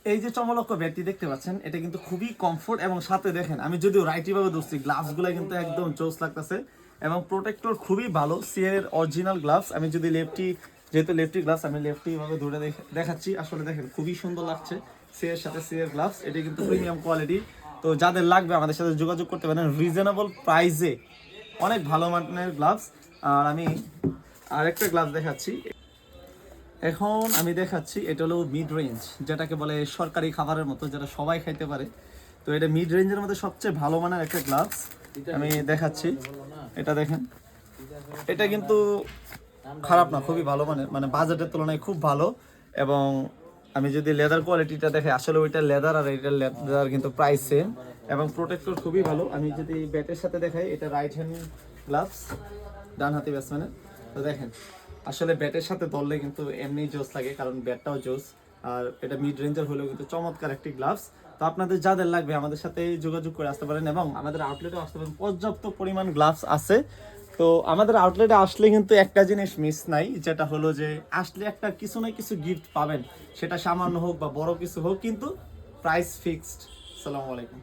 এই যে চমলক্ষ ব্যাটটি দেখতে পাচ্ছেন, এটা কিন্তু খুবই কমফোর্ট এবং সাথে দেখেন আমি যদিও রাইটি ভাবে ধরছি, গ্লাভস গুলো কিন্তু একদম জোস লাগতেছে এবং প্রোটেক্টর খুবই ভালো। সিয়ের অরিজিনাল গ্লাভস। আমি যদি লেফটি, যেহেতু লেফটি গ্লাভস, আমি লেফটি ভাবে ধরে দেখাচ্ছি। আসলে দেখেন খুবই সুন্দর লাগছে সিয়ের সাথে সিয়ের গ্লাভস। এটা কিন্তু প্রিমিয়াম কোয়ালিটি। তো যাদের লাগবে আমাদের সাথে যোগাযোগ করতে পারেন রিজনেবল প্রাইসে, অনেক ভালো মানের গ্লাভস। আর আমি আরেকটা গ্লাভস দেখাচ্ছি। এখন আমি দেখাচ্ছি, এটা হলো মিড রেঞ্জ, যেটাকে বলে সরকারি খাবারের মতো, যেটা সবাই খাইতে পারে। তো এটা মিড রেঞ্জের মধ্যে সবচেয়ে ভালো মানের একটা গ্লাভস আমি দেখাচ্ছি। এটা দেখেন, এটা কিন্তু খারাপ না, খুবই ভালো মানের, মানে বাজেটের তুলনায় খুব ভালো। এবং আমি যদি লেদার কোয়ালিটিটা দেখে, আসলে ওইটা লেদার আর এটা লেদার কিন্তু প্রাইস সেম এবং প্রোটেক্টর খুবই ভালো। আমি যদি ব্যাটের সাথে দেখাই, এটা রাইট হ্যান্ড গ্লাভস, ডান হাতি ব্যাটসম্যানের। তো দেখেন আসলে ব্যাটের সাথে ধরলে কিন্তু এমনি জোস লাগে, কারণ ব্যাটটাও জোস। আর এটা মিড রেঞ্জের হলেও কিন্তু চমৎকার একটি গ্লাভস। তো আপনাদের যাদের লাগবে আমাদের সাথে যোগাযোগ করে আসতে পারেন এবং আমাদের আউটলেটে আসতে পারেন। পর্যাপ্ত পরিমাণ গ্লাভস আছে। তো আমাদের আউটলেটে আসলে কিন্তু একটা জিনিস মিস নাই, যেটা হলো যে আসলে একটা কিছু না কিছু গিফট পাবেন, সেটা সামান্য হোক বা বড় কিছু হোক, কিন্তু প্রাইস ফিক্সড। আসসালামু আলাইকুম।